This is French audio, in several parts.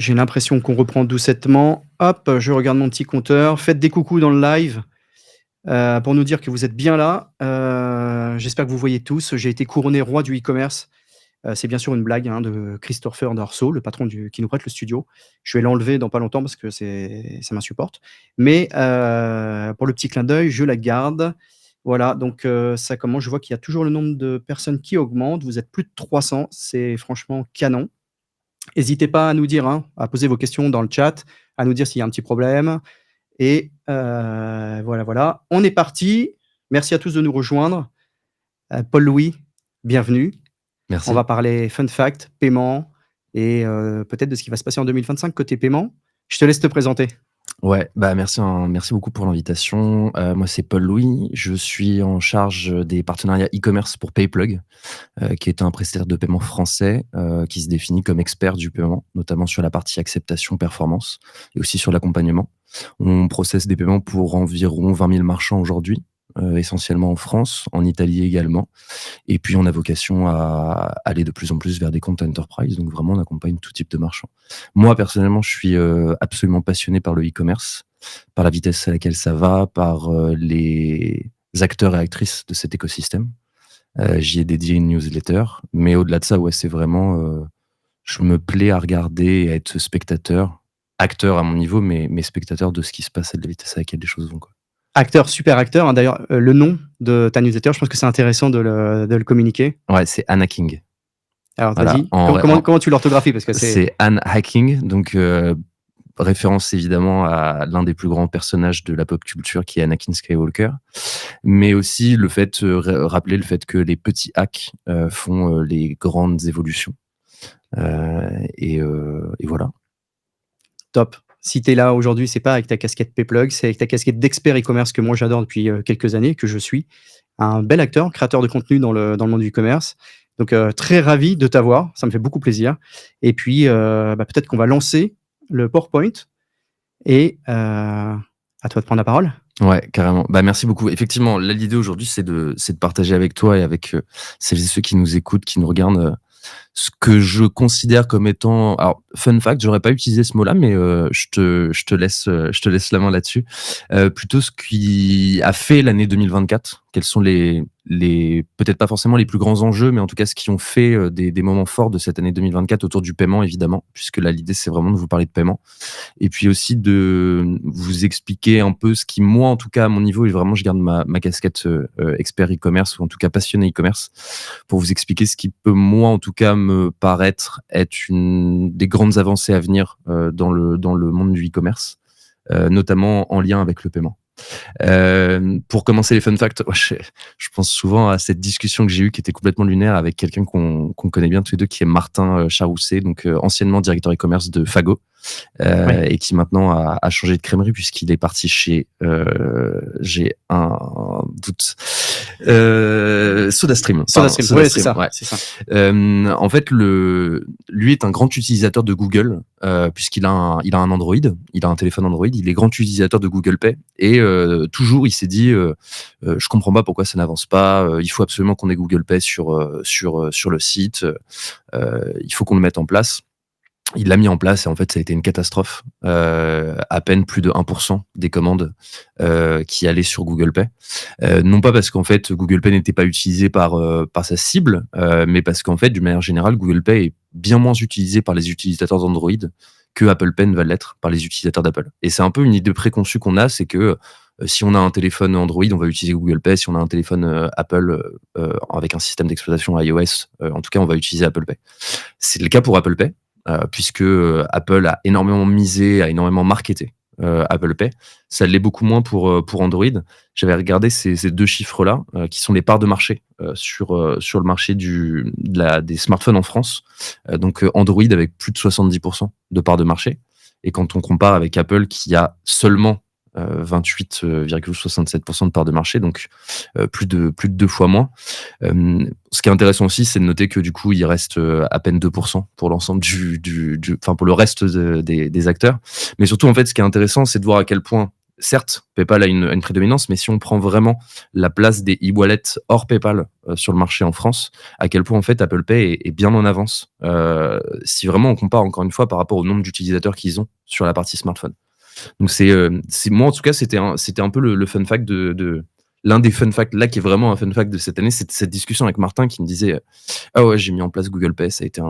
J'ai l'impression qu'on reprend doucettement. Hop, je regarde mon petit compteur. Faites des coucous dans le live, pour nous dire que vous êtes bien là. J'espère que vous voyez tous. J'ai été couronné roi du e-commerce. C'est bien sûr une blague, hein, de Christopher Darsault, le patron qui nous prête le studio. Je vais l'enlever dans pas longtemps parce que ça m'insupporte. Mais, pour le petit clin d'œil, je la garde. Voilà, donc, ça commence. Je vois qu'il y a toujours le nombre de personnes qui augmente. Vous êtes plus de 300, c'est franchement canon. N'hésitez pas à nous dire, hein, à poser vos questions dans le chat, à nous dire s'il y a un petit problème et voilà, voilà. On est parti. Merci à tous de nous rejoindre. Paul Louis, bienvenue. On Merci. va parler fun fact, paiement et peut-être de ce qui va se passer en 2025 côté paiement. Je te laisse te présenter. Ouais, bah merci beaucoup pour l'invitation. Moi, c'est Paul Louis. Je suis en charge des partenariats e-commerce pour Payplug, qui est un prestataire de paiement français, qui se définit comme expert du paiement, notamment sur la partie acceptation, performance et aussi sur l'accompagnement. On processe des paiements pour environ 20 000 marchands aujourd'hui, essentiellement en France, en Italie également. Et puis, on a vocation à aller de plus en plus vers des comptes enterprise. Donc, vraiment, on accompagne tout type de marchands. Moi, personnellement, je suis absolument passionné par le e-commerce, par la vitesse à laquelle ça va, par les acteurs et actrices de cet écosystème. J'y ai dédié une newsletter. Mais au-delà de ça, ouais, c'est vraiment... je me plais à regarder et à être spectateur, acteur à mon niveau, mais spectateur de ce qui se passe et de la vitesse à laquelle les choses vont, quoi. Acteur, super acteur, hein. D'ailleurs, le nom de ta newsletter, je pense que c'est intéressant de le communiquer. Ouais, c'est Anna King. Alors Voilà, vas-y, comment tu l'orthographies? Parce que c'est Anne Hacking, donc référence évidemment à l'un des plus grands personnages de la pop culture qui est Anakin Skywalker, mais aussi le fait, rappeler le fait que les petits hacks font les grandes évolutions. Et voilà. Top. Si tu es là aujourd'hui, c'est pas avec ta casquette Payplug, c'est avec ta casquette d'expert e-commerce que moi j'adore depuis quelques années, que je suis. Un bel acteur, créateur de contenu dans le monde du e-commerce. Donc très ravi de t'avoir, ça me fait beaucoup plaisir. Et puis peut-être qu'on va lancer le PowerPoint et à toi de prendre la parole. Ouais, carrément. Bah, merci beaucoup. Effectivement, là, l'idée aujourd'hui, c'est de partager avec toi et avec celles et ceux qui nous écoutent, qui nous regardent, ce que je considère comme étant... Alors, fun fact, j'aurais pas utilisé ce mot-là, mais je te laisse la main là-dessus. Plutôt ce qui a fait l'année 2024. Quels sont les peut-être pas forcément les plus grands enjeux, mais en tout cas ce qui ont fait des moments forts de cette année 2024 autour du paiement, évidemment, puisque là, l'idée, c'est vraiment de vous parler de paiement. Et puis aussi de vous expliquer un peu ce qui, moi, en tout cas, à mon niveau, et vraiment, je garde ma casquette expert e-commerce, ou en tout cas passionné e-commerce, pour vous expliquer ce qui peut, moi, en tout cas, me paraître être une des grandes avancées à venir dans le monde du e-commerce, notamment en lien avec le paiement. Pour commencer les fun facts, je pense souvent à cette discussion que j'ai eue qui était complètement lunaire avec quelqu'un qu'on connaît bien tous les deux, qui est Martin Charousset, donc anciennement directeur e-commerce de Fago, et qui maintenant a changé de crèmerie puisqu'il est parti chez, j'ai un doute, SodaStream. SodaStream, ouais, c'est ça. Ouais. C'est ça. En fait, lui est un grand utilisateur de Google, puisqu'il a un Android, il a un téléphone Android, il est grand utilisateur de Google Pay, et toujours il s'est dit, je comprends pas pourquoi ça n'avance pas, il faut absolument qu'on ait Google Pay sur le site, il faut qu'on le mette en place. Il l'a mis en place et en fait ça a été une catastrophe. À peine plus de 1% des commandes qui allaient sur Google Pay. Non pas parce qu'en fait Google Pay n'était pas utilisé par sa cible, mais parce qu'en fait d'une manière générale Google Pay est bien moins utilisé par les utilisateurs d'Android que Apple Pay va l'être par les utilisateurs d'Apple. Et c'est un peu une idée préconçue qu'on a, c'est que si on a un téléphone Android, on va utiliser Google Pay. Si on a un téléphone Apple avec un système d'exploitation iOS, en tout cas on va utiliser Apple Pay. C'est le cas pour Apple Pay. Puisque Apple a énormément misé, a énormément marketé Apple Pay. Ça l'est beaucoup moins pour Android. J'avais regardé ces deux chiffres-là, qui sont les parts de marché sur le marché des smartphones en France. Donc Android avec plus de 70% de parts de marché. Et quand on compare avec Apple qui a seulement 28,67% de part de marché, donc plus de 2 fois moins. Ce qui est intéressant aussi, c'est de noter que du coup, il reste à peine 2% pour l'ensemble pour le reste des acteurs. Mais surtout, en fait, ce qui est intéressant, c'est de voir à quel point certes, PayPal a une prédominance, mais si on prend vraiment la place des e-wallets hors PayPal sur le marché en France, à quel point en fait Apple Pay est bien en avance. Si vraiment on compare encore une fois par rapport au nombre d'utilisateurs qu'ils ont sur la partie smartphone. Donc moi en tout cas c'était un peu le fun fact de l'un des fun facts là qui est vraiment un fun fact de cette année, c'était cette discussion avec Martin qui me disait ah ouais, j'ai mis en place Google Pay, ça a été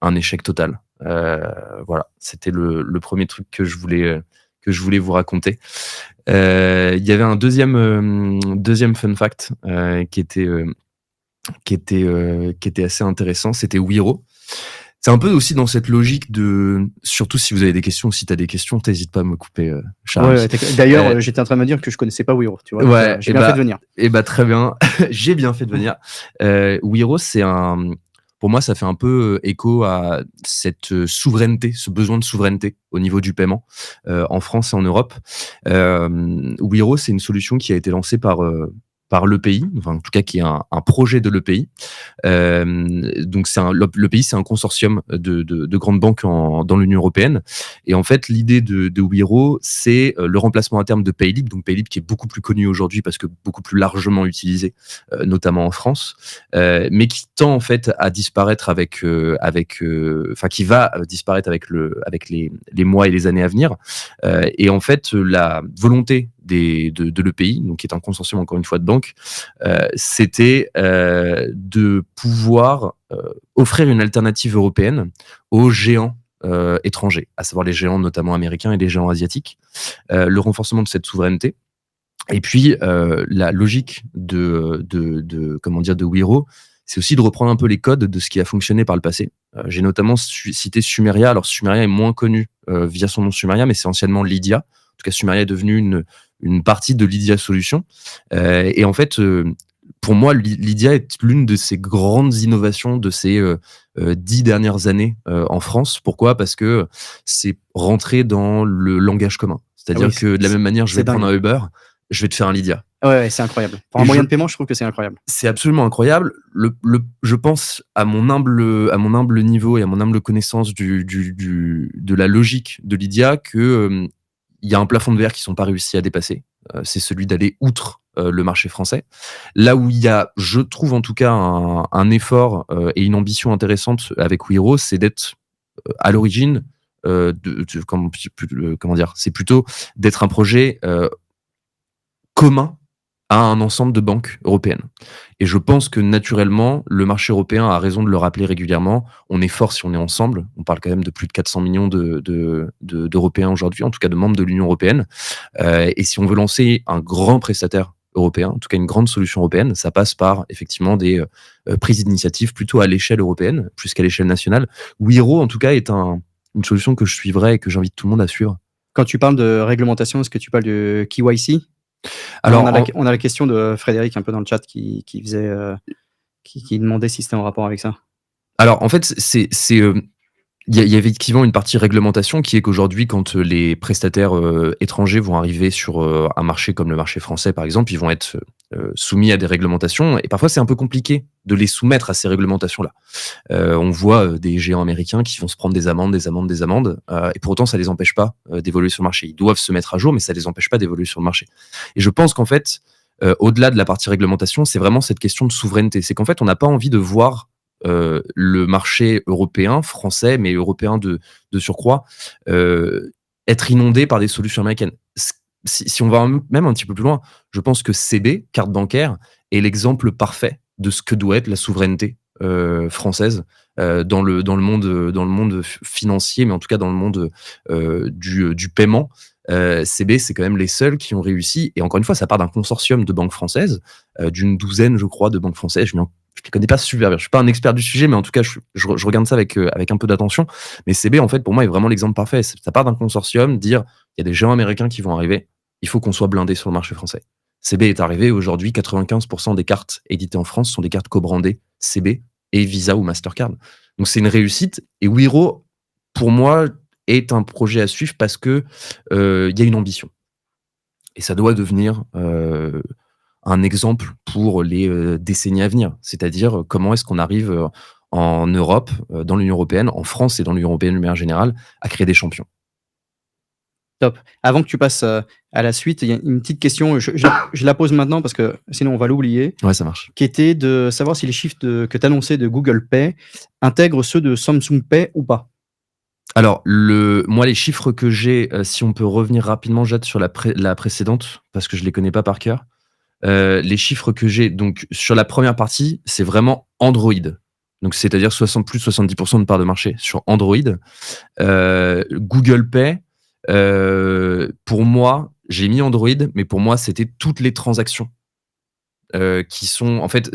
un échec total. Voilà, c'était le premier truc que je voulais vous raconter. Il y avait un deuxième fun fact qui était assez intéressant, c'était Wiro. C'est un peu aussi dans cette logique de, surtout si vous avez des questions, si tu as des questions, t'hésites pas à me couper, Charles. Ouais, d'ailleurs, j'étais en train de me dire que je connaissais pas Wiro, tu vois. Ouais, J'ai bien fait de venir. Très bien. J'ai bien fait de venir. Wiro, pour moi, ça fait un peu écho à cette souveraineté, ce besoin de souveraineté au niveau du paiement en France et en Europe. Wiro, c'est une solution qui a été lancée par l'EPI, enfin en tout cas qui est un projet de l'EPI. Donc l'EPI, c'est un consortium de grandes banques dans l'Union européenne. Et en fait, l'idée de Wiro, c'est le remplacement à terme de Paylib. Donc Paylib qui est beaucoup plus connu aujourd'hui parce que beaucoup plus largement utilisé, notamment en France, mais qui tend en fait à disparaître qui va disparaître avec les mois et les années à venir. Et en fait, la volonté de l'EPI, donc qui est un consortium encore une fois de banques, c'était de pouvoir offrir une alternative européenne aux géants étrangers, à savoir les géants notamment américains et les géants asiatiques, le renforcement de cette souveraineté. Et puis la logique de Wiro, c'est aussi de reprendre un peu les codes de ce qui a fonctionné par le passé. J'ai notamment cité Sumeria. Alors Sumeria est moins connu via son nom Sumeria, mais c'est anciennement Lydia. En tout cas, Sumeria est devenu une partie de Lydia Solutions. Et en fait, pour moi, Lydia est l'une de ces grandes innovations de ces 10 dernières années en France. Pourquoi ? Parce que c'est rentré dans le langage commun. C'est-à-dire que de la même manière, je vais prendre un Uber, je vais te faire un Lydia. Ouais, c'est incroyable. Pour un moyen de paiement, je trouve que c'est incroyable. C'est absolument incroyable. Je pense, à mon humble niveau et à mon humble connaissance de la logique de Lydia, que il y a un plafond de verre qu'ils n'ont pas réussi à dépasser. C'est celui d'aller outre le marché français. Là où il y a, je trouve en tout cas, un effort et une ambition intéressante avec Wiro, c'est d'être à l'origine, comment dire, c'est plutôt d'être un projet commun à un ensemble de banques européennes. Et je pense que naturellement, le marché européen a raison de le rappeler régulièrement. On est fort si on est ensemble. On parle quand même de plus de 400 millions d'Européens aujourd'hui, en tout cas de membres de l'Union européenne. Et si on veut lancer un grand prestataire européen, en tout cas une grande solution européenne, ça passe par effectivement des prises d'initiative plutôt à l'échelle européenne, plus qu'à l'échelle nationale. Wiro, en tout cas, est une solution que je suivrai et que j'invite tout le monde à suivre. Quand tu parles de réglementation, est-ce que tu parles de KYC ? Alors, on a la question de Frédéric un peu dans le chat qui demandait si c'était en rapport avec ça. Alors, en fait, il y avait effectivement une partie réglementation qui est qu'aujourd'hui, quand les prestataires étrangers vont arriver sur un marché comme le marché français, par exemple, ils vont être soumis à des réglementations. Et parfois, c'est un peu compliqué de les soumettre à ces réglementations-là. On voit des géants américains qui vont se prendre des amendes. Et pour autant, ça les empêche pas d'évoluer sur le marché. Ils doivent se mettre à jour, mais ça les empêche pas d'évoluer sur le marché. Et je pense qu'en fait, au-delà de la partie réglementation, c'est vraiment cette question de souveraineté. C'est qu'en fait, on n'a pas envie de voir le marché européen, français, mais européen de surcroît, être inondé par des solutions américaines. Si on va même un petit peu plus loin, je pense que CB, carte bancaire, est l'exemple parfait de ce que doit être la souveraineté française dans le monde financier, mais en tout cas dans le monde du paiement. CB, c'est quand même les seuls qui ont réussi, et encore une fois, ça part d'un consortium de banques françaises, d'une douzaine, je crois, de banques françaises. Je ne les connais pas super bien, je suis pas un expert du sujet, mais en tout cas, je regarde ça avec un peu d'attention. Mais CB, en fait, pour moi, est vraiment l'exemple parfait. Ça part d'un consortium, dire, il y a des géants américains qui vont arriver, il faut qu'on soit blindé sur le marché français. CB est arrivé, aujourd'hui, 95% des cartes éditées en France sont des cartes co-brandées CB et Visa ou Mastercard. Donc c'est une réussite, et Wiro, pour moi, est un projet à suivre parce que y a une ambition. Et ça doit devenir un exemple pour les décennies à venir. C'est-à-dire comment est-ce qu'on arrive en Europe, dans l'Union européenne, en France et dans l'Union européenne de manière générale, à créer des champions. Top. Avant que tu passes à la suite, il y a une petite question, je la pose maintenant parce que sinon on va l'oublier, Ouais, ça marche. qui était de savoir si les chiffres que tu annonçais de Google Pay intègrent ceux de Samsung Pay ou pas? Alors, moi, les chiffres que j'ai, si on peut revenir rapidement, Jade, sur la précédente, parce que je les connais pas par cœur. Les chiffres que j'ai, donc sur la première partie, c'est vraiment Android. Donc, c'est-à-dire plus de 70% de part de marché sur Android. Google Pay, pour moi, j'ai mis Android, mais pour moi, c'était toutes les transactions qui sont en fait,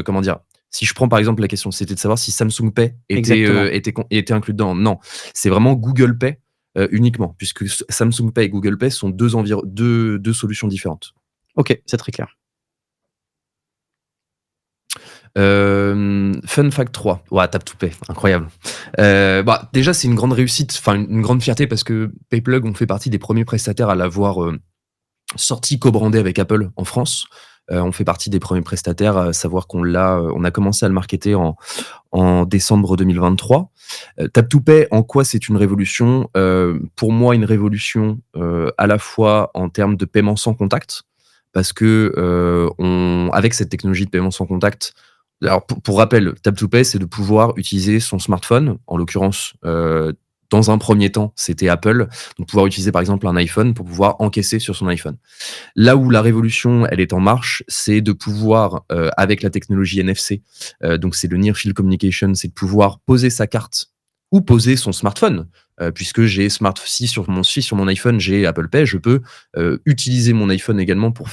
comment dire? Si je prends par exemple la question, c'était de savoir si Samsung Pay Exactement. était inclus dedans. Non, c'est vraiment Google Pay, uniquement, puisque Samsung Pay et Google Pay sont deux solutions différentes. OK, c'est très clair. Fun fact 3. Ouah, Tap to Pay, incroyable. Déjà, c'est une grande réussite, enfin une grande fierté parce que Payplug ont fait partie des premiers prestataires à l'avoir sorti co-brandé avec Apple en France. On fait partie des premiers prestataires, à savoir on a commencé à le marketer en décembre 2023. Tap to Pay, en quoi c'est une révolution? Pour moi, une révolution à la fois en termes de paiement sans contact, parce que avec cette technologie de paiement sans contact, alors pour rappel, Tap to Pay, c'est de pouvoir utiliser son smartphone, en l'occurrence, dans un premier temps, c'était Apple, donc pouvoir utiliser par exemple un iPhone pour pouvoir encaisser sur son iPhone. Là où la révolution, elle est en marche, c'est de pouvoir, avec la technologie NFC, donc c'est le Near Field Communication, c'est de pouvoir poser sa carte ou poser son smartphone, puisque si sur mon iPhone, j'ai Apple Pay, je peux, utiliser mon iPhone également pour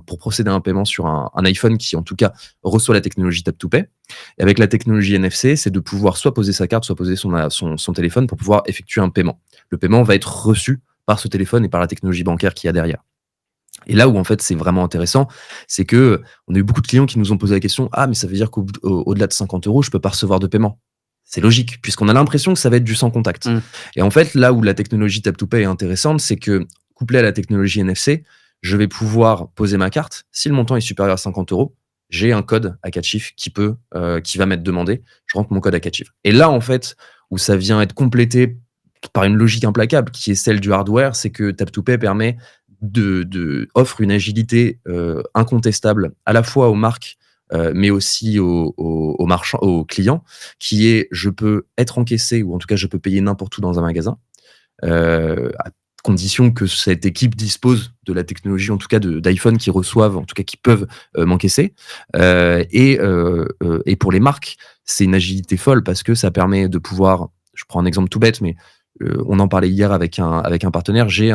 pour procéder à un paiement sur un iPhone qui, en tout cas, reçoit la technologie Tap to Pay. Et avec la technologie NFC, c'est de pouvoir soit poser sa carte, soit poser son téléphone pour pouvoir effectuer un paiement. Le paiement va être reçu par ce téléphone et par la technologie bancaire qu'il y a derrière. Et là où en fait c'est vraiment intéressant, c'est que on a eu beaucoup de clients qui nous ont posé la question: «Ah mais ça veut dire qu'au-delà de 50 €, je peux pas recevoir de paiement?» C'est logique, puisqu'on a l'impression que ça va être du sans contact. Mmh. Et en fait, là où la technologie Tap to Pay est intéressante, c'est que couplée à la technologie NFC, je vais pouvoir poser ma carte. Si le montant est supérieur à 50 €, j'ai un code à 4 chiffres qui va m'être demandé. Je rentre mon code à 4 chiffres. Et là, en fait, où ça vient être complété par une logique implacable qui est celle du hardware, c'est que Tap to Pay offre une agilité incontestable à la fois aux marques, mais aussi aux marchands, aux clients, qui est: je peux être encaissé ou en tout cas je peux payer n'importe où dans un magasin, à condition que cette équipe dispose de la technologie, en tout cas d'iPhone qui reçoivent, en tout cas qui peuvent m'encaisser. Et pour les marques, c'est une agilité folle parce que ça permet de pouvoir, je prends un exemple tout bête, mais on en parlait hier avec un partenaire, j'ai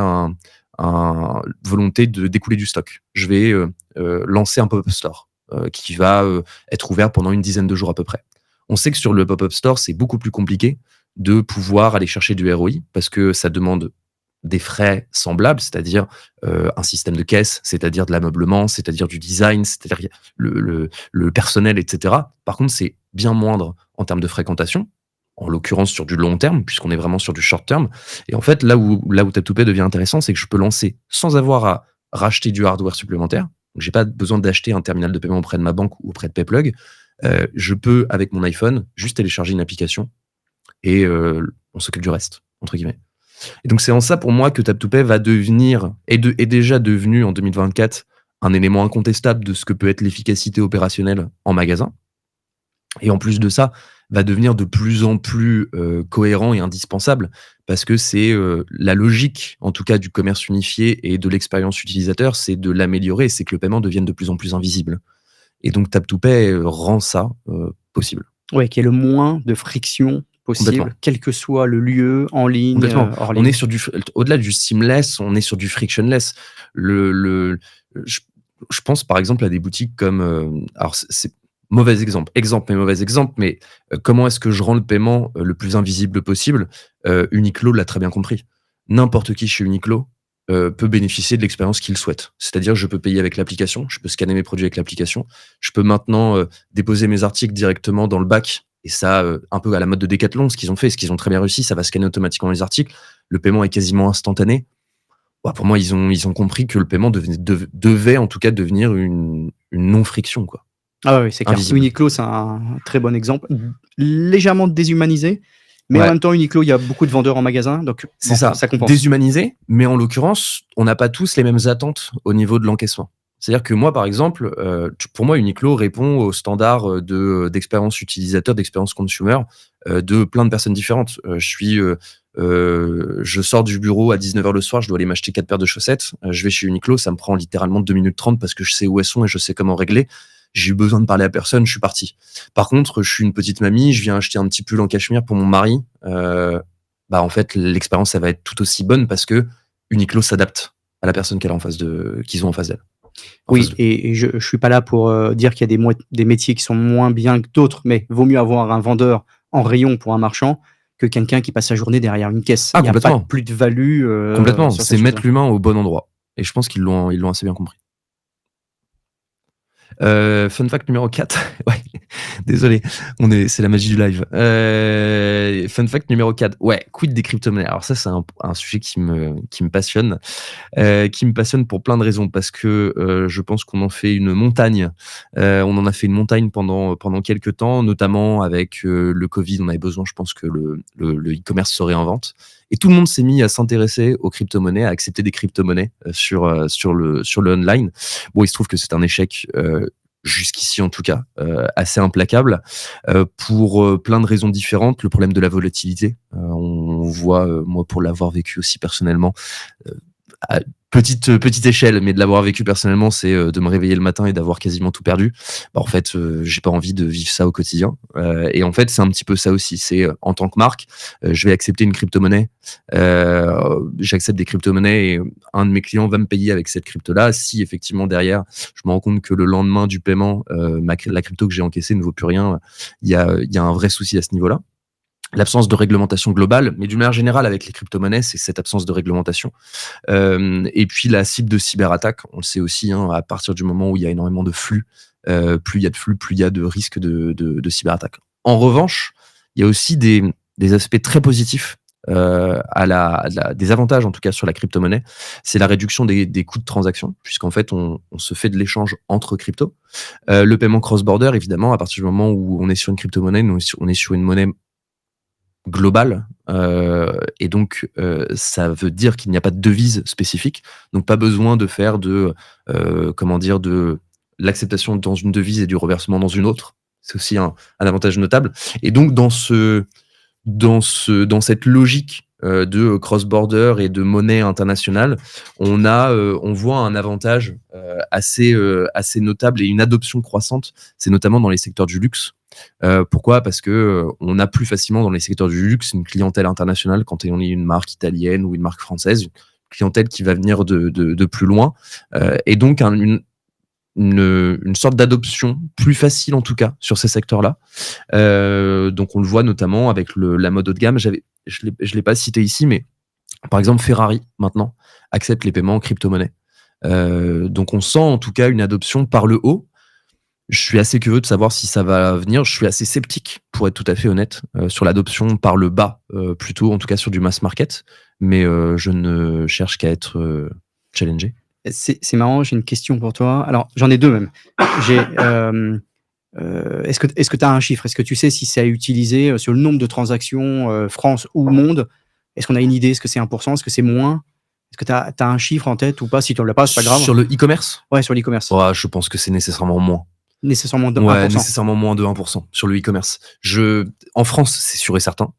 volonté de d'écouler du stock. Je vais lancer un pop-up store qui va être ouvert pendant une dizaine de jours à peu près. On sait que sur le pop-up store, c'est beaucoup plus compliqué de pouvoir aller chercher du ROI parce que ça demande des frais semblables, c'est-à-dire un système de caisse, c'est-à-dire de l'ameublement, c'est-à-dire du design, c'est-à-dire le personnel, etc. Par contre, c'est bien moindre en termes de fréquentation, en l'occurrence sur du long terme, puisqu'on est vraiment sur du short terme. Et en fait, là où Tap to Pay devient intéressant, c'est que je peux lancer sans avoir à racheter du hardware supplémentaire. Donc, j'ai pas besoin d'acheter un terminal de paiement auprès de ma banque ou auprès de Payplug. Je peux, avec mon iPhone, juste télécharger une application et on s'occupe du reste, entre guillemets. Et donc, c'est en ça, pour moi, que Tap to Pay va devenir, est déjà devenu en 2024, un élément incontestable de ce que peut être l'efficacité opérationnelle en magasin. Et en plus de ça, va devenir de plus en plus cohérent et indispensable parce que c'est la logique, en tout cas, du commerce unifié et de l'expérience utilisateur, c'est de l'améliorer, c'est que le paiement devienne de plus en plus invisible. Et donc Tap to Pay rend ça possible. Ouais, qu'il y ait le moins de friction Complètement. possible, quel que soit le lieu, en ligne, Complètement. hors On est ligne. sur au-delà du seamless, on est sur du frictionless. Le je je pense par exemple à des boutiques comme, alors c'est mauvais exemple, mais comment est-ce que je rends le paiement, le plus invisible possible? Uniqlo l'a très bien compris. N'importe qui chez Uniqlo, peut bénéficier de l'expérience qu'il souhaite. C'est-à-dire, je peux payer avec l'application, je peux scanner mes produits avec l'application, je peux maintenant, déposer mes articles directement dans le bac et ça, un peu à la mode de Decathlon, ce qu'ils ont fait, ce qu'ils ont très bien réussi, ça va scanner automatiquement les articles. Le paiement est quasiment instantané. Bah, pour moi, ils ont compris que le paiement devait en tout cas devenir une non-friction, quoi. Ah oui, c'est clair. Invisible. Uniqlo, c'est un très bon exemple. Légèrement déshumanisé, Mais en Ouais. même temps, Uniqlo, il y a beaucoup de vendeurs en magasin, donc C'est bon, ça, ça compense. déshumanisé, mais en l'occurrence, on n'a pas tous les mêmes attentes au niveau de l'encaissement. C'est-à-dire que moi, par exemple, pour moi, Uniqlo répond aux standards d'expérience utilisateur, d'expérience consumer de plein de personnes différentes. Je sors du bureau à 19h le soir, je dois aller m'acheter 4 paires de chaussettes. Je vais chez Uniqlo, ça me prend littéralement 2 minutes 30 parce que je sais où elles sont et je sais comment régler. J'ai eu besoin de parler à personne, je suis parti. Par contre, je suis une petite mamie, je viens acheter un petit pull en cachemire pour mon mari. En fait, l'expérience, ça va être tout aussi bonne parce que Uniqlo s'adapte à la personne qu'ils ont en face d'elle. Oui, et je suis pas là pour dire qu'il y a des métiers qui sont moins bien que d'autres, mais vaut mieux avoir un vendeur en rayon pour un marchand que quelqu'un qui passe sa journée derrière une caisse. Il n'y a pas de Complètement. plus-de-value Complètement. sur C'est cette mettre chose-là. l'humain au bon endroit. Et je pense qu'ils l'ont assez bien compris. Fun fact numéro 4. Ouais, désolé, c'est la magie du live. Fun fact numéro 4. Ouais, quid des crypto-monnaies. Alors ça, c'est un sujet qui me passionne. Qui me passionne pour plein de raisons, parce que je pense qu'on en fait une montagne. On en a fait une montagne pendant quelques temps, notamment avec le Covid. On avait besoin, je pense, que le e-commerce se réinvente. Et tout le monde s'est mis à s'intéresser aux crypto-monnaies, à accepter des crypto-monnaies sur le online. Bon, il se trouve que c'est un échec jusqu'ici en tout cas assez implacable pour plein de raisons différentes. Le problème de la volatilité, on voit, moi pour l'avoir vécu aussi personnellement, à petite échelle, mais de l'avoir vécu personnellement, c'est de me réveiller le matin et d'avoir quasiment tout perdu. En fait, j'ai pas envie de vivre ça au quotidien. Et en fait, c'est un petit peu ça aussi. C'est en tant que marque, je vais accepter une crypto-monnaie. J'accepte des crypto-monnaies et un de mes clients va me payer avec cette crypto-là. Si effectivement derrière, je me rends compte que le lendemain du paiement, la crypto que j'ai encaissée ne vaut plus rien, il y a un vrai souci à ce niveau-là. L'absence de réglementation globale, mais d'une manière générale avec les crypto-monnaies, c'est cette absence de réglementation. Et puis la cible de cyberattaque, on le sait aussi, hein, à partir du moment où il y a énormément de flux, plus il y a de flux, plus il y a de risques de cyberattaque. En revanche, il y a aussi des aspects très positifs des avantages en tout cas sur la crypto-monnaie, c'est la réduction des coûts de transaction, puisqu'en fait on se fait de l'échange entre cryptos. Le paiement cross-border, évidemment, à partir du moment où on est sur une crypto-monnaie, on est sur une monnaie globale, et donc ça veut dire qu'il n'y a pas de devise spécifique, donc pas besoin de faire de l'acceptation dans une devise et du reversement dans une autre. C'est aussi un avantage notable. Et donc dans cette logique de cross-border et de monnaie internationale, on voit un avantage assez notable et une adoption croissante. C'est notamment dans les secteurs du luxe. Pourquoi ? Parce que on a plus facilement dans les secteurs du luxe une clientèle internationale quand on est une marque italienne ou une marque française, une clientèle qui va venir de plus loin, et donc une sorte d'adoption plus facile en tout cas sur ces secteurs-là. Donc on le voit notamment avec la mode haut de gamme. Je l'ai pas cité ici, mais par exemple Ferrari maintenant accepte les paiements en crypto-monnaie. Donc on sent en tout cas une adoption par le haut. Je suis assez curieux de savoir si ça va venir. Je suis assez sceptique, pour être tout à fait honnête, sur l'adoption par le bas, plutôt en tout cas sur du mass market. Mais je ne cherche qu'à être challengé. C'est marrant, j'ai une question pour toi. Alors, j'en ai deux même. Est-ce que tu as un chiffre? Est-ce que tu sais si c'est à utiliser sur le nombre de transactions France ou monde? Est-ce qu'on a une idée? Est-ce que c'est 1%? Est-ce que c'est moins? Est-ce que tu as un chiffre en tête ou pas? Si tu ne l'as pas, c'est pas grave. Sur le e-commerce ? Ouais, sur l'e-commerce. Ouais, je pense que c'est nécessairement moins. Nécessairement de 1%. Ouais, nécessairement moins de 1% sur le e-commerce. En France, c'est sûr et certain.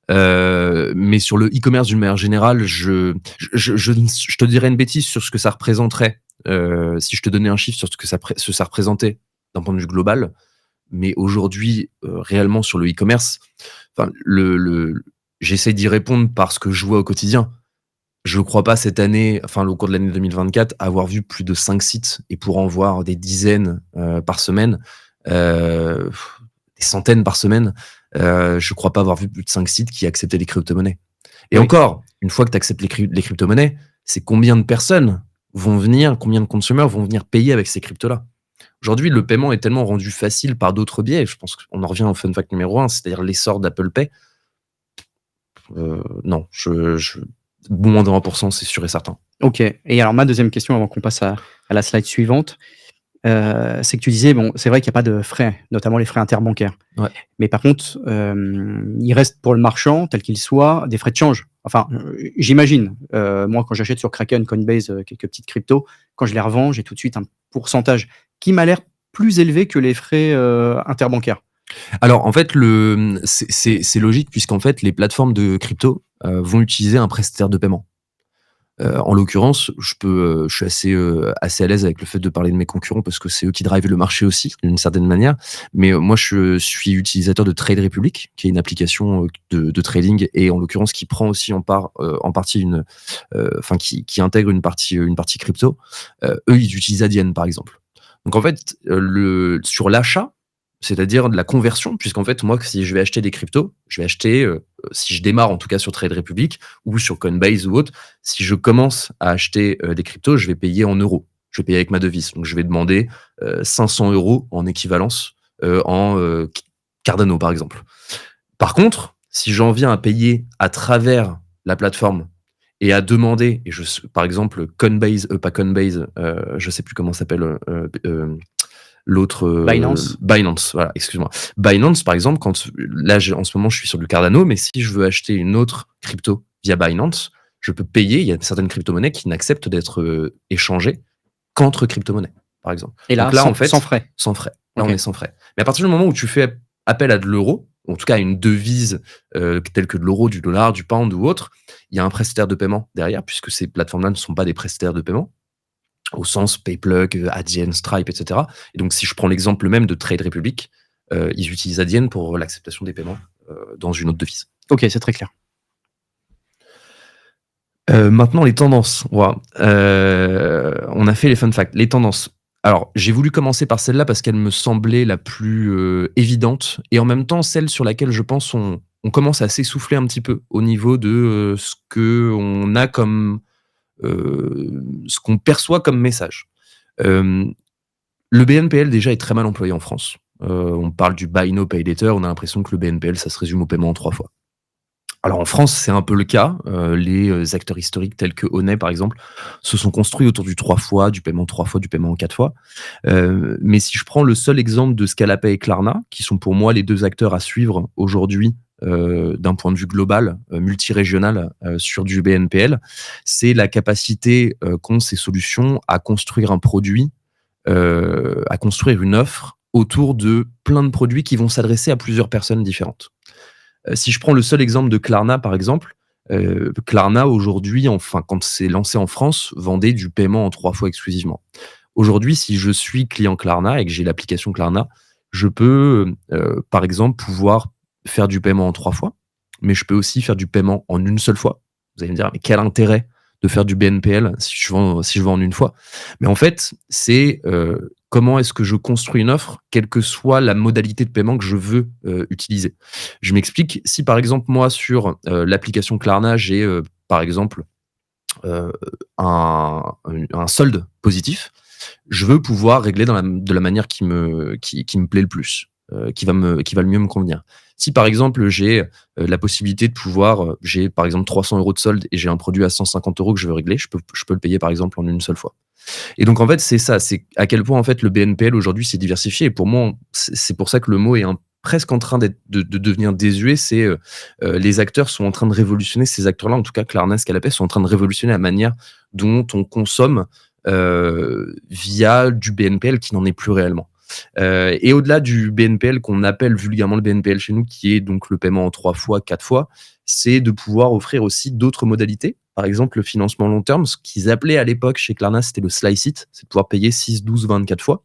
Mais sur le e-commerce d'une manière générale, je te dirais une bêtise sur ce que ça représenterait si je te donnais un chiffre sur ce que ça représentait d'un point de vue global. Mais aujourd'hui, réellement sur le e-commerce, j'essaie d'y répondre parce que je vois au quotidien. Je ne crois pas cette année, au cours de l'année 2024, avoir vu plus de 5 sites, et pour en voir des dizaines par semaine, des centaines par semaine, je ne crois pas avoir vu plus de 5 sites qui acceptaient les crypto-monnaies. Et oui. Encore, une fois que tu acceptes les crypto-monnaies, c'est combien de personnes vont venir, combien de consommateurs vont venir payer avec ces cryptos-là. Aujourd'hui, le paiement est tellement rendu facile par d'autres biais. Je pense qu'on en revient au fun fact numéro 1, c'est-à-dire l'essor d'Apple Pay. Non, moins de 1%, c'est sûr et certain. Ok. Et alors, ma deuxième question, avant qu'on passe à la slide suivante. c'est que tu disais, bon, c'est vrai qu'il y a pas de frais, notamment les frais interbancaires. Ouais. Mais par contre, il reste pour le marchand, tel qu'il soit, des frais de change. Enfin, j'imagine, moi, quand j'achète sur Kraken, Coinbase, quelques petites cryptos, quand je les revends, j'ai tout de suite un pourcentage qui m'a l'air plus élevé que les frais, interbancaires. Alors en fait, c'est logique puisqu'en fait les plateformes de crypto vont utiliser un prestataire de paiement. En l'occurrence, je suis assez à l'aise avec le fait de parler de mes concurrents parce que c'est eux qui drivent le marché aussi d'une certaine manière. Mais moi, je suis utilisateur de Trade Republic, qui est une application de trading et en l'occurrence qui prend aussi en partie qui intègre une partie crypto. Eux, ils utilisent Adyen par exemple. Donc en fait, sur l'achat, c'est-à-dire de la conversion, puisqu'en fait, moi, si je vais acheter des cryptos, je vais acheter, si je démarre en tout cas sur Trade Republic ou sur Coinbase ou autre, si je commence à acheter des cryptos, je vais payer en euros. Je vais payer avec ma devise. Donc, je vais demander 500 euros en équivalence en Cardano, par exemple. Par contre, si j'en viens à payer à travers la plateforme et à demander, par exemple, Coinbase, pas Coinbase, je sais plus comment ça s'appelle, l'autre Binance. Binance, voilà, excuse-moi. Binance, par exemple, en ce moment, je suis sur du Cardano, mais si je veux acheter une autre crypto via Binance, je peux payer. Il y a certaines crypto-monnaies qui n'acceptent d'être échangées qu'entre crypto-monnaies, par exemple. Et là, Donc là, en fait, sans frais? sans frais. Là, on OK. est sans frais. Mais à partir du moment où tu fais appel à de l'euro, en tout cas à une devise telle que de l'euro, du dollar, du pound ou autre, il y a un prestataire de paiement derrière, puisque ces plateformes-là ne sont pas des prestataires de paiement au sens Payplug, Adyen, Stripe, etc. Et donc, si je prends l'exemple même de Trade Republic, ils utilisent Adyen pour l'acceptation des paiements dans une autre devise. OK, c'est très clair. Maintenant, les tendances. Voilà. On a fait les fun facts. Les tendances. Alors, j'ai voulu commencer par celle-là parce qu'elle me semblait la plus évidente et en même temps celle sur laquelle je pense on commence à s'essouffler un petit peu au niveau de ce que on a comme ce qu'on perçoit comme message. Euh, le BNPL déjà est très mal employé en France. On parle du buy now pay later, on a l'impression que le BNPL ça se résume au paiement en 3 fois. Alors en France, c'est un peu le cas. Les acteurs historiques tels que Honey, par exemple, se sont construits autour du 3 fois, du paiement 3 fois, du paiement en 4 fois. Mais si je prends le seul exemple de Scalapay et Klarna, qui sont pour moi les deux acteurs à suivre aujourd'hui d'un point de vue global, multirégional, sur du BNPL, c'est la capacité qu'ont ces solutions à construire un produit, à construire une offre autour de plein de produits qui vont s'adresser à plusieurs personnes différentes. Si je prends le seul exemple de Klarna, par exemple, Klarna aujourd'hui, enfin quand c'est lancé en France, vendait du paiement en 3 fois exclusivement. Aujourd'hui, si je suis client Klarna et que j'ai l'application Klarna, je peux, par exemple, pouvoir faire du paiement en 3 fois, mais je peux aussi faire du paiement en une seule fois. Vous allez me dire: «Mais quel intérêt de faire du BNPL si je vends en une fois?» Mais en fait, c'est, comment est-ce que je construis une offre, quelle que soit la modalité de paiement que je veux, utiliser. Je m'explique, si par exemple moi sur, l'application Klarna, j'ai, par exemple, heu, un solde positif, je veux pouvoir régler de la manière qui me plaît le plus, qui va le mieux me convenir. Si par exemple j'ai la possibilité de pouvoir, j'ai par exemple 300 € de solde et j'ai un produit à 150 € que je veux régler, je peux le payer par exemple en une seule fois. Et donc en fait c'est ça, c'est à quel point en fait le BNPL aujourd'hui s'est diversifié. Et pour moi, c'est pour ça que le mot est presque en train de devenir désuet. C'est les acteurs sont en train de révolutionner, ces acteurs-là, en tout cas Klarna, Scalapay, sont en train de révolutionner la manière dont on consomme via du BNPL qui n'en est plus réellement. Et au-delà du BNPL qu'on appelle vulgairement le BNPL chez nous, qui est donc le paiement en 3 fois, 4 fois, c'est de pouvoir offrir aussi d'autres modalités. Par exemple, le financement long terme, ce qu'ils appelaient à l'époque chez Klarna, c'était le Slice It, c'est de pouvoir payer 6, 12, 24 fois.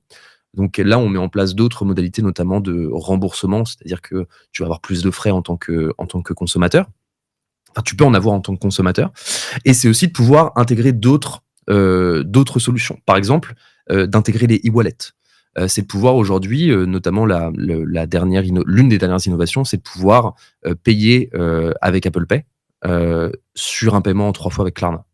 Donc là, on met en place d'autres modalités, notamment de remboursement, c'est-à-dire que tu vas avoir plus de frais en tant que consommateur. Enfin, tu peux en avoir en tant que consommateur. Et c'est aussi de pouvoir intégrer d'autres solutions. Par exemple, d'intégrer les e-wallets. C'est de pouvoir aujourd'hui, notamment l'une des dernières innovations, c'est de pouvoir payer avec Apple Pay sur un paiement en 3 fois avec Klarna.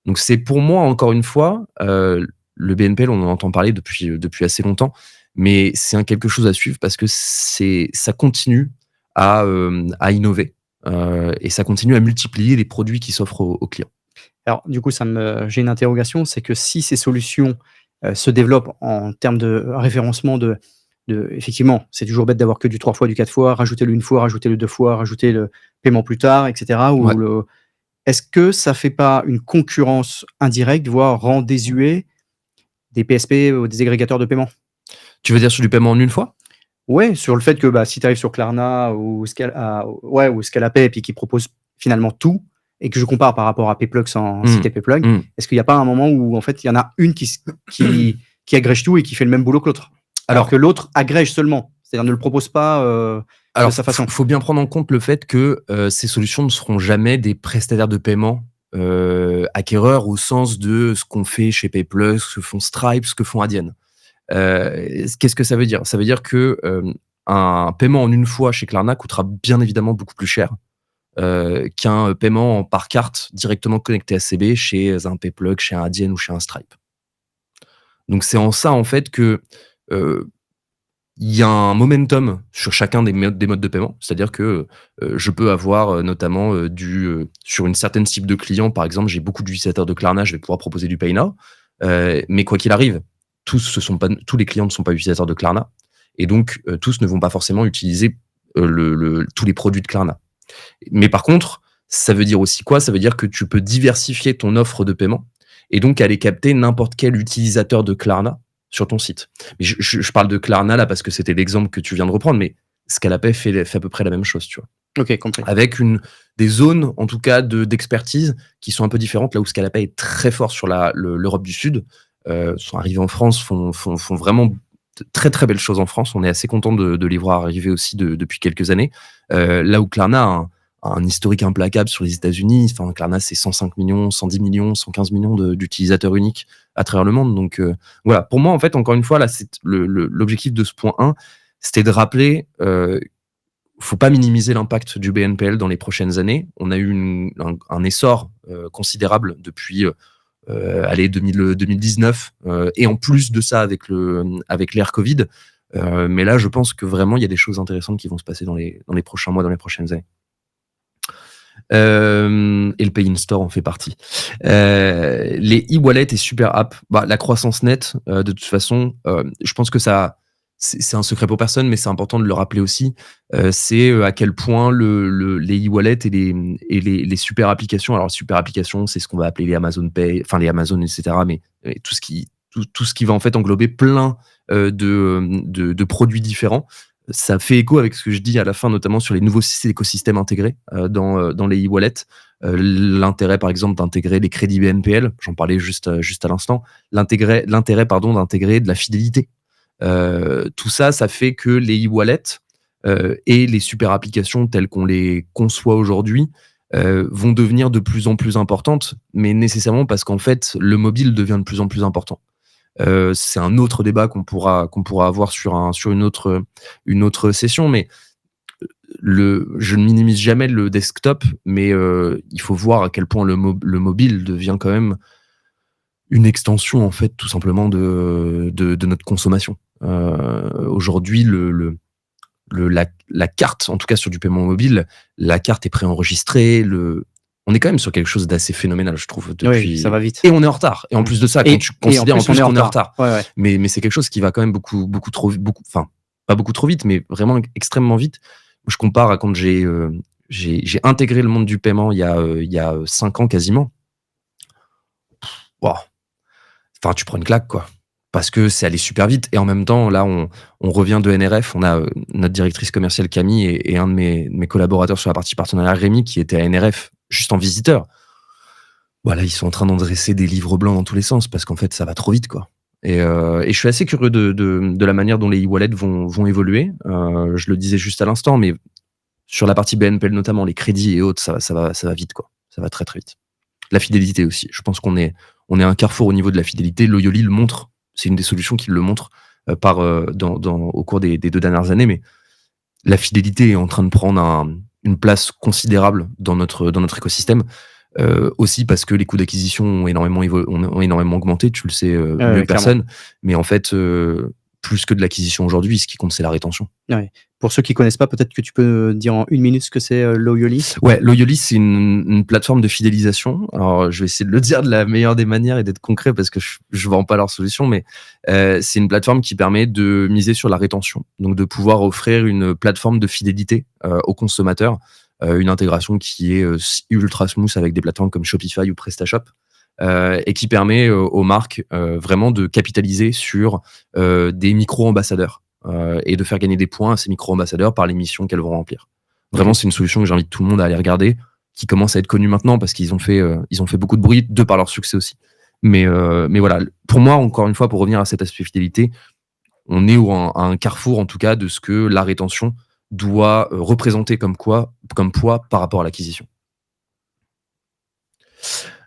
Donc c'est pour moi, encore une fois, le BNPL, on en entend parler depuis assez longtemps, mais c'est quelque chose à suivre parce que ça continue à innover et ça continue à multiplier les produits qui s'offrent aux clients. Alors du coup, j'ai une interrogation, c'est que si ces solutions, se développe en termes de référencement effectivement, c'est toujours bête d'avoir que du 3 fois, du 4 fois, rajoutez-le 1 fois, rajoutez-le 2 fois, rajoutez le paiement plus tard, et cetera, Ouais. est-ce que ça fait pas une concurrence indirecte, voire rend désuet des PSP ou des agrégateurs de paiement? Tu veux dire sur du paiement en une fois? Ouais, sur le fait que, bah, si tu arrives sur Klarna ou ou Scalapay et puis qu'ils proposent finalement tout et que je compare par rapport à Payplug sans Mmh. citer Payplug, Mmh. est-ce qu'il y a pas un moment où en fait, il y en a une qui agrège tout et qui fait le même boulot que l'autre? Alors que Alors l'autre agrège seulement, c'est-à-dire ne le propose pas, de alors sa façon. faut bien prendre en compte le fait que, ces solutions ne seront jamais des prestataires de paiement, acquéreurs au sens de ce qu'on fait chez Payplug, ce que font Stripe, ce que font Adyen. Qu'est-ce que ça veut dire? Ça veut dire que, un paiement en une fois chez Klarna coûtera bien évidemment beaucoup plus cher, qu'un paiement par carte directement connecté à CB chez un Payplug, chez un Adyen ou chez un Stripe. Donc c'est en ça, en fait, que, heu, il y a un momentum sur chacun des modes de paiement. C'est-à-dire que, je peux avoir, notamment, sur une certaine cible de clients, par exemple, j'ai beaucoup d'utilisateurs de Klarna, je vais pouvoir proposer du Pay Now, mais quoi qu'il arrive, tous les clients ne sont pas utilisateurs de Klarna et donc, tous ne vont pas forcément utiliser, tous les produits de Klarna. Mais par contre, ça veut dire aussi quoi? Ça veut dire que tu peux diversifier ton offre de paiement et donc aller capter n'importe quel utilisateur de Klarna sur ton site. Mais je parle de Klarna là parce que c'était l'exemple que tu viens de reprendre, mais Scalapay fait à peu près la même chose, tu vois? OK, compris. Avec des zones, en tout cas, d'expertise qui sont un peu différentes. Là où Scalapay est très fort sur l'Europe du Sud, sont arrivés en France, font vraiment de très, très belles choses en France. On est assez content de les voir arriver aussi depuis quelques années. Là où Klarna a un historique implacable sur les États-Unis. Enfin, Klarna, c'est 105 millions, 110 millions, 115 millions d'utilisateurs uniques à travers le monde. Donc, voilà. Pour moi, en fait, encore une fois, là, c'est l'objectif de ce point 1, c'était de rappeler, faut pas minimiser l'impact du BNPL dans les prochaines années. On a eu un essor considérable depuis allez, 2019 et en plus de ça avec l'ère Covid. Mais là, je pense que vraiment, il y a des choses intéressantes qui vont se passer dans les prochains mois, dans les prochaines années. Et le Pay in Store en fait partie. Les e-wallets et super apps, bah, la croissance nette, de toute façon, je pense que c'est un secret pour personne, mais c'est important de le rappeler aussi. C'est à quel point les e-wallets et les super applications. Alors, super applications, c'est ce qu'on va appeler les Amazon Pay, enfin les Amazon, etc. Mais tout ce qui va en fait englober plein de produits différents. Ça fait écho avec ce que je dis à la fin, notamment sur les nouveaux écosystèmes intégrés dans les e-wallets. L'intérêt, par exemple, d'intégrer les crédits BNPL, j'en parlais juste à l'instant, l'intérêt, pardon, d'intégrer de la fidélité. Tout ça, ça fait que les e-wallets et les super applications telles qu'on les conçoit aujourd'hui vont devenir de plus en plus importantes, mais nécessairement parce qu'en fait, le mobile devient de plus en plus important. C'est un autre débat qu'on pourra avoir sur une autre session, mais je ne minimise jamais le desktop, mais il faut voir à quel point le mobile devient quand même une extension, en fait, tout simplement de notre consommation. Aujourd'hui, la carte, en tout cas sur du paiement mobile, la carte est préenregistrée. On est quand même sur quelque chose d'assez phénoménal, je trouve, depuis. Oui, ça va vite. Et on est en retard. Et en plus de ça, quand tu considères en plus qu'on est en retard. Ouais, ouais. Mais c'est quelque chose qui va quand même beaucoup trop vite, enfin, pas beaucoup trop vite, mais vraiment extrêmement vite. Je compare à quand j'ai intégré le monde du paiement il y a 5 ans quasiment. Waouh. Enfin, tu prends une claque, quoi. Parce que c'est allé super vite. Et en même temps, là, on revient de NRF. On a notre directrice commerciale Camille et un de mes collaborateurs sur la partie partenariat, Rémi, qui était à NRF juste en visiteur. Voilà, ils sont en train d'endresser des livres blancs dans tous les sens parce qu'en fait, ça va trop vite, quoi. Et je suis assez curieux de la manière dont les e-wallets vont évoluer. Je le disais juste à l'instant, mais sur la partie BNPL notamment, les crédits et autres, ça va vite, quoi. Ça va très, très vite. La fidélité aussi. Je pense qu'on est à un carrefour au niveau de la fidélité. Loyoli le montre. C'est une des solutions qui le montre au cours des 2 dernières années. Mais la fidélité est en train de prendre une place considérable dans notre écosystème. Aussi parce que les coûts d'acquisition ont énormément augmenté. Tu le sais mieux que personne. Mais en fait, plus que de l'acquisition aujourd'hui. Ce qui compte, c'est la rétention. Ouais. Pour ceux qui connaissent pas, peut-être que tu peux dire en 1 minute ce que c'est Loyoli. Ouais, Loyoli, c'est une plateforme de fidélisation. Alors, je vais essayer de le dire de la meilleure des manières et d'être concret parce que je vends pas leur solution, mais c'est une plateforme qui permet de miser sur la rétention. Donc, de pouvoir offrir une plateforme de fidélité aux consommateurs, une intégration qui est ultra smooth avec des plateformes comme Shopify ou PrestaShop. Et qui permet aux marques vraiment de capitaliser sur des micro-ambassadeurs et de faire gagner des points à ces micro-ambassadeurs par les missions qu'elles vont remplir. Vraiment, c'est une solution que j'invite tout le monde à aller regarder, qui commence à être connue maintenant parce qu'ils ont fait beaucoup de bruit de par leur succès aussi. Mais voilà, pour moi, encore une fois, pour revenir à cet aspect fidélité, on est à un carrefour en tout cas de ce que la rétention doit représenter comme poids par rapport à l'acquisition.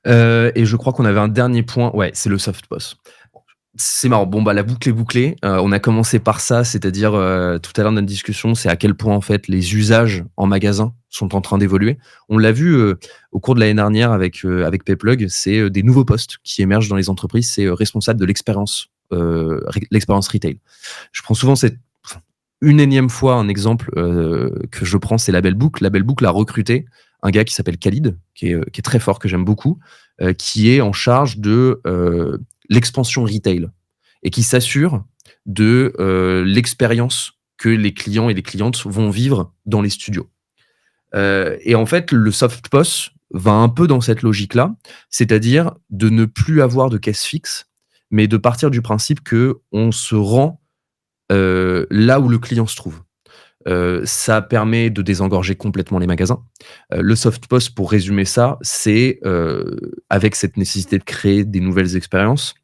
Et je crois qu'on avait un dernier point. Ouais, c'est le soft POS. C'est marrant. Bon, bah, la boucle est bouclée. On a commencé par ça, c'est-à-dire tout à l'heure dans notre discussion, c'est à quel point en fait les usages en magasin sont en train d'évoluer. On l'a vu au cours de l'année dernière avec Payplug, c'est des nouveaux postes qui émergent dans les entreprises. C'est responsable de l'expérience retail. Je prends souvent une énième fois un exemple que je prends, c'est Label Book. Label Book l'a recruté un gars qui s'appelle Khalid, qui est très fort, que j'aime beaucoup, qui est en charge de l'expansion retail et qui s'assure de l'expérience que les clients et les clientes vont vivre dans les studios. Et en fait, le soft POS va un peu dans cette logique-là, c'est-à-dire de ne plus avoir de caisse fixe, mais de partir du principe que on se rend là où le client se trouve. Ça permet de désengorger complètement les magasins. Le soft POS, pour résumer ça, c'est avec cette nécessité de créer des nouvelles expériences,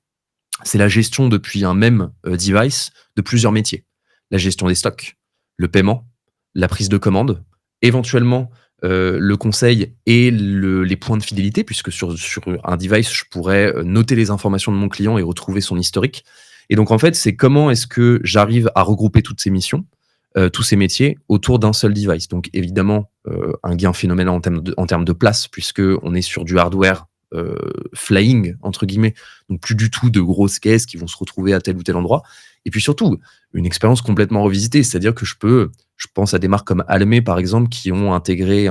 c'est la gestion depuis un même device de plusieurs métiers. La gestion des stocks, le paiement, la prise de commande, éventuellement le conseil et les points de fidélité, puisque sur un device, je pourrais noter les informations de mon client et retrouver son historique. Et donc, en fait, c'est comment est-ce que j'arrive à regrouper toutes ces missions, tous ces métiers autour d'un seul device. Donc évidemment, un gain phénoménal en termes de place, puisqu'on est sur du hardware flying, entre guillemets, donc plus du tout de grosses caisses qui vont se retrouver à tel ou tel endroit. Et puis surtout, une expérience complètement revisitée, c'est-à-dire que je pense à des marques comme Almé, par exemple, qui ont intégré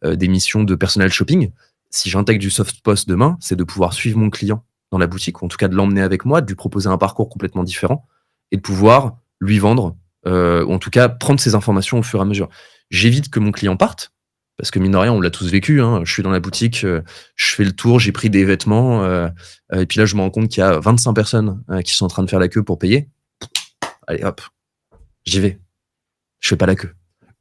des missions de personal shopping. Si j'intègre du soft POS demain, c'est de pouvoir suivre mon client dans la boutique, ou en tout cas de l'emmener avec moi, de lui proposer un parcours complètement différent, et de pouvoir lui vendre ou en tout cas prendre ces informations au fur et à mesure. J'évite que mon client parte, parce que mine de rien, on l'a tous vécu, hein. Je suis dans la boutique, je fais le tour, j'ai pris des vêtements, et puis là, je me rends compte qu'il y a 25 personnes qui sont en train de faire la queue pour payer. Allez, hop, j'y vais. Je fais pas la queue.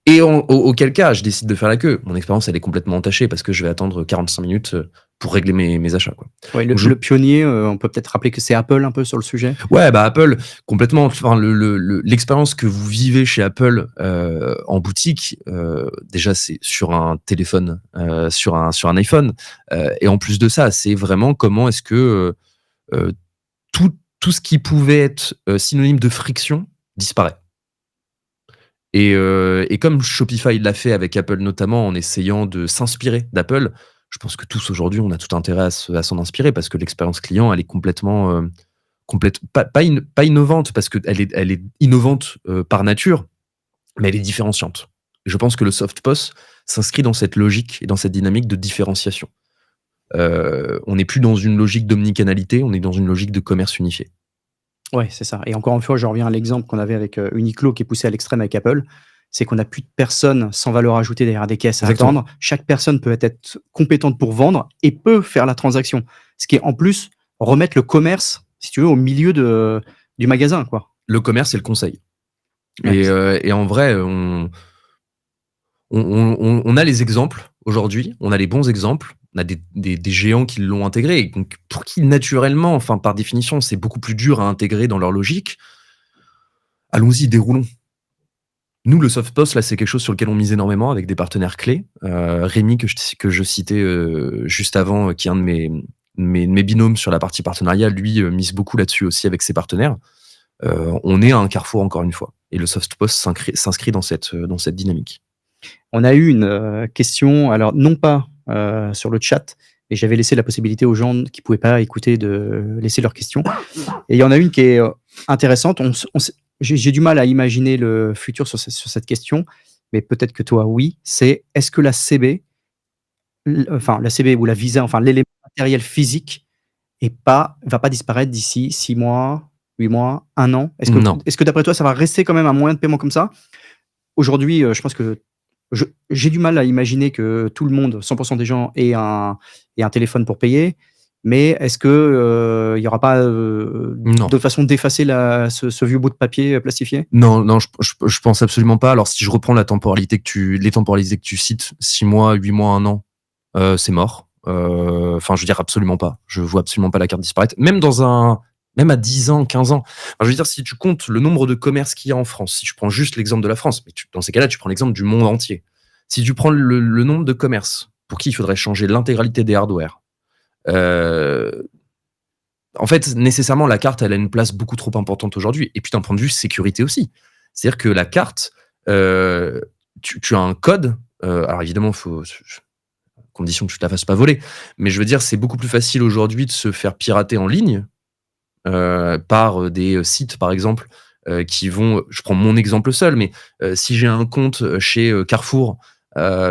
Et auquel cas, je décide de faire la queue. Mon expérience, elle est complètement entachée parce que je vais attendre 45 minutes pour régler mes achats, quoi. Ouais, le pionnier, on peut peut-être rappeler que c'est Apple un peu sur le sujet. Ouais, bah Apple, complètement. Enfin, l'expérience que vous vivez chez Apple en boutique, déjà c'est sur un téléphone, sur un iPhone, et en plus de ça, c'est vraiment comment est-ce que tout ce qui pouvait être synonyme de friction disparaît. Et comme Shopify l'a fait avec Apple notamment en essayant de s'inspirer d'Apple, je pense que tous aujourd'hui on a tout intérêt à s'en inspirer parce que l'expérience client elle est complètement pas innovante parce qu'elle est innovante par nature, mais elle est différenciante. Et je pense que le soft POS s'inscrit dans cette logique et dans cette dynamique de différenciation. On n'est plus dans une logique d'omnicanalité, on est dans une logique de commerce unifié. Ouais, c'est ça. Et encore une fois, je reviens à l'exemple qu'on avait avec Uniqlo qui est poussé à l'extrême avec Apple. C'est qu'on n'a plus de personnes sans valeur ajoutée derrière des caisses à Exactement. attendre. Chaque personne peut être compétente pour vendre et peut faire la transaction. Ce qui est en plus remettre le commerce, si tu veux, au milieu du magasin, quoi. Le commerce et le conseil. Ouais, Et en vrai, on a les exemples aujourd'hui, on a les bons exemples, on a des géants qui l'ont intégré, et donc pour qui naturellement, enfin par définition, c'est beaucoup plus dur à intégrer dans leur logique. Allons-y, déroulons. Nous, le soft POS, là, c'est quelque chose sur lequel on mise énormément avec des partenaires clés. Rémi, que je citais juste avant, qui est un de mes binômes sur la partie partenariat, lui mise beaucoup là-dessus aussi avec ses partenaires. On est à un carrefour encore une fois, et le soft POS s'inscrit dans cette dynamique. On a eu une question, alors non pas sur le chat, mais j'avais laissé la possibilité aux gens qui ne pouvaient pas écouter de laisser leurs questions. Et il y en a une qui est intéressante. J'ai du mal à imaginer le futur sur cette question, mais peut-être que toi, oui. C'est est-ce que la CB, enfin la CB ou la Visa, enfin l'élément matériel physique va pas disparaître d'ici 6 mois, 8 mois, 1 an? Non. Est-ce que d'après toi, ça va rester quand même un moyen de paiement comme ça? Aujourd'hui, je pense que j'ai du mal à imaginer que tout le monde, 100 des gens aient un téléphone pour payer, mais est-ce que, il y aura pas, Non. d'autres façons d'effacer ce vieux bout de papier, plastifié? Non, non, je pense absolument pas. Alors si je reprends les temporalités que tu cites, 6 mois, 8 mois, 1 an, c'est mort. Enfin, je veux dire absolument pas. Je vois absolument pas la carte disparaître. Même à 10 ans, 15 ans. Enfin, je veux dire, si tu comptes le nombre de commerces qu'il y a en France, si tu prends juste l'exemple de la France, mais dans ces cas-là, tu prends l'exemple du monde entier. Si tu prends le nombre de commerces pour qui il faudrait changer l'intégralité des hardware, euh, en fait, nécessairement, la carte, elle a une place beaucoup trop importante aujourd'hui. Et puis, d'un point de vue sécurité aussi. C'est-à-dire que la carte, tu as un code. Alors, évidemment, condition que tu te la fasses pas voler. Mais je veux dire, c'est beaucoup plus facile aujourd'hui de se faire pirater en ligne par des sites, par exemple, qui vont. Je prends mon exemple seul, mais si j'ai un compte chez Carrefour,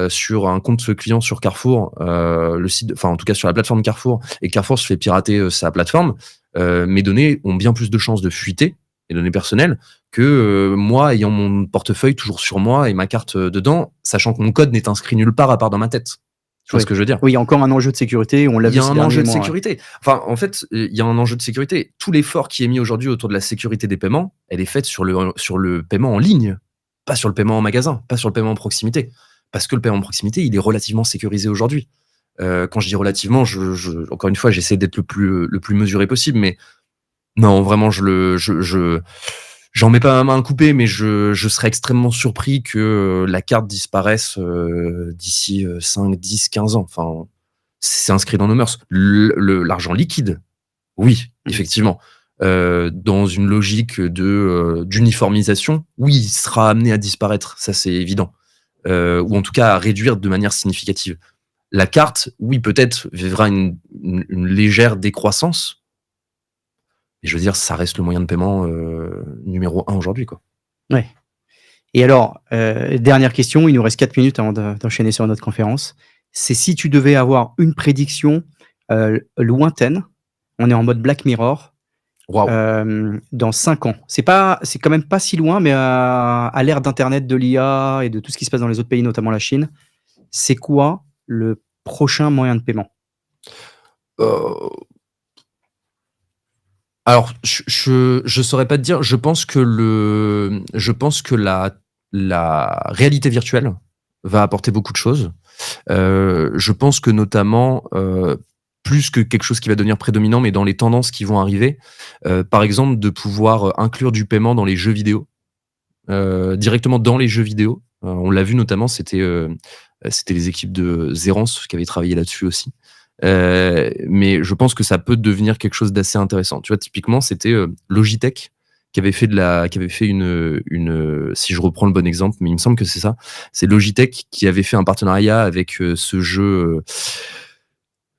sur un compte client sur Carrefour, le site, enfin en tout cas sur la plateforme Carrefour, et Carrefour se fait pirater sa plateforme, mes données ont bien plus de chances de fuiter, les données personnelles, que moi ayant mon portefeuille toujours sur moi et ma carte dedans, sachant que mon code n'est inscrit nulle part à part dans ma tête. Tu vois Oui. ce que je veux dire? Oui, il y a encore un enjeu de sécurité, on l'a Il y vu a ces un derniers enjeu de mois, ouais. sécurité. Enfin, en fait, il y a un enjeu de sécurité. Tout l'effort qui est mis aujourd'hui autour de la sécurité des paiements, elle est faite sur le paiement en ligne, pas sur le paiement en magasin, pas sur le paiement en proximité. Parce que le paiement en proximité, il est relativement sécurisé aujourd'hui. Quand je dis relativement, encore une fois, j'essaie d'être le plus mesuré possible, mais non, vraiment, j'en mets pas ma main à couper, mais je serais extrêmement surpris que la carte disparaisse d'ici 5, 10, 15 ans. Enfin, c'est inscrit dans nos mœurs. L'argent liquide, oui, effectivement. Dans une logique d'uniformisation, oui, il sera amené à disparaître, ça c'est évident. Ou en tout cas à réduire de manière significative. La carte, oui, peut-être vivra une légère décroissance, mais je veux dire, ça reste le moyen de paiement numéro 1 aujourd'hui, quoi. Ouais. Et alors, dernière question, il nous reste 4 minutes avant d'enchaîner sur notre conférence. C'est si tu devais avoir une prédiction, lointaine, on est en mode Black Mirror, Waouh. dans 5 ans. C'est quand même pas si loin, mais à l'ère d'internet, de l'IA et de tout ce qui se passe dans les autres pays, notamment la Chine, c'est quoi le prochain moyen de paiement? Euh, Alors, je saurais pas te dire. Je pense que la réalité virtuelle va apporter beaucoup de choses. Je pense que notamment, plus que quelque chose qui va devenir prédominant, mais dans les tendances qui vont arriver, par exemple, de pouvoir inclure du paiement dans les jeux vidéo, directement dans les jeux vidéo. On l'a vu notamment, c'était les équipes de Zerance qui avaient travaillé là-dessus aussi. Mais je pense que ça peut devenir quelque chose d'assez intéressant. Tu vois, typiquement, c'était Logitech qui avait fait si je reprends le bon exemple, mais il me semble que c'est ça. C'est Logitech qui avait fait un partenariat avec ce jeu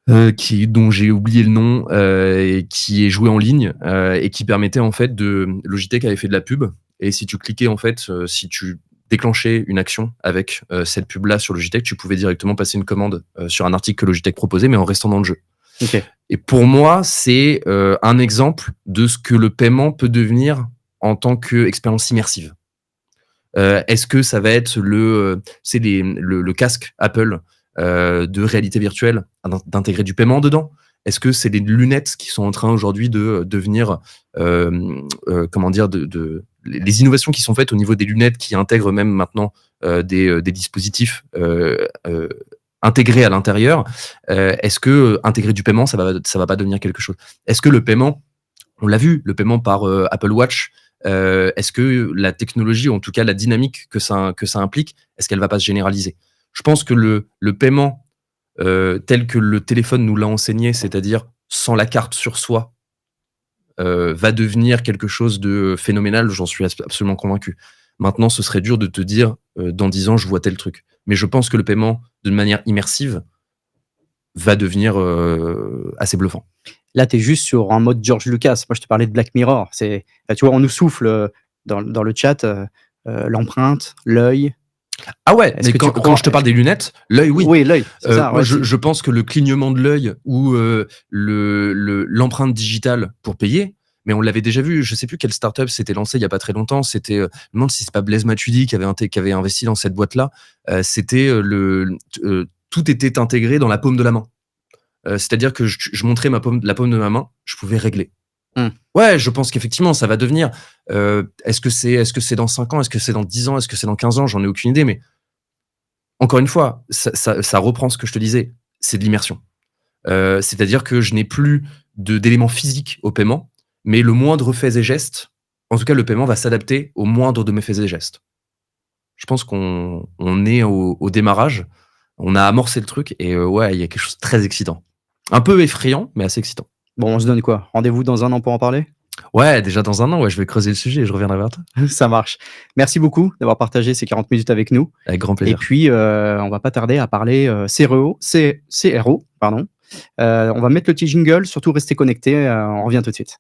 dont j'ai oublié le nom, et qui est joué en ligne, et qui permettait en fait Logitech avait fait de la pub, et si tu cliquais en fait, si tu déclenchais une action avec cette pub-là sur Logitech, tu pouvais directement passer une commande sur un article que Logitech proposait, mais en restant dans le jeu. OK. Et pour moi, c'est un exemple de ce que le paiement peut devenir en tant qu'expérience immersive. Est-ce que ça va être le casque Apple de réalité virtuelle, d'intégrer du paiement dedans? Est-ce que c'est des lunettes qui sont en train aujourd'hui de devenir, comment dire, les innovations qui sont faites au niveau des lunettes qui intègrent même maintenant des dispositifs intégrés à l'intérieur? Est-ce que intégrer du paiement, ça va pas devenir quelque chose? Est-ce que le paiement, on l'a vu, le paiement par Apple Watch, est-ce que la technologie, ou en tout cas la dynamique que ça implique, est-ce qu'elle va pas se généraliser? Je pense que le paiement tel que le téléphone nous l'a enseigné, c'est-à-dire sans la carte sur soi, va devenir quelque chose de phénoménal, j'en suis absolument convaincu. Maintenant, ce serait dur de te dire, dans 10 ans, je vois tel truc. Mais je pense que le paiement, d'une manière immersive, va devenir assez bluffant. Là, tu es juste sur un mode George Lucas. Moi, je te parlais de Black Mirror. Là, tu vois, on nous souffle dans le chat l'empreinte, l'œil. Ah ouais, Est-ce mais que tu quand crois je te parle des lunettes, l'œil, oui. Oui, l'œil, c'est ça. Moi, Ouais, je pense que le clignement de l'œil ou l'empreinte digitale pour payer, mais on l'avait déjà vu. Je sais plus quelle startup s'était lancée il y a pas très longtemps. C'était, je me demande si c'est pas Blaise Matuidi qui avait investi dans cette boîte-là. C'était tout était intégré dans la paume de la main. C'est-à-dire que je montrais la paume de ma main, je pouvais régler. Ouais, je pense qu'effectivement, ça va devenir. Est-ce que c'est dans 5 ans? Est-ce que c'est dans 10 ans? Est-ce que c'est dans 15 ans? J'en ai aucune idée, mais encore une fois, ça reprend ce que je te disais. C'est de l'immersion. C'est-à-dire que je n'ai plus d'éléments physiques au paiement, mais le moindre fait et geste, en tout cas, le paiement va s'adapter au moindre de mes faits et gestes. Je pense qu'on est au démarrage. On a amorcé le truc et ouais, il y a quelque chose de très excitant. Un peu effrayant, mais assez excitant. Bon, on se donne quoi? Rendez-vous dans un an pour en parler? Ouais, déjà dans un an, ouais, je vais creuser le sujet et je reviendrai vers toi. Ça marche. Merci beaucoup d'avoir partagé ces 40 minutes avec nous. Avec grand Et plaisir. puis, on va pas tarder à parler CRO, pardon. On va mettre le petit jingle, surtout restez connectés, on revient tout de suite.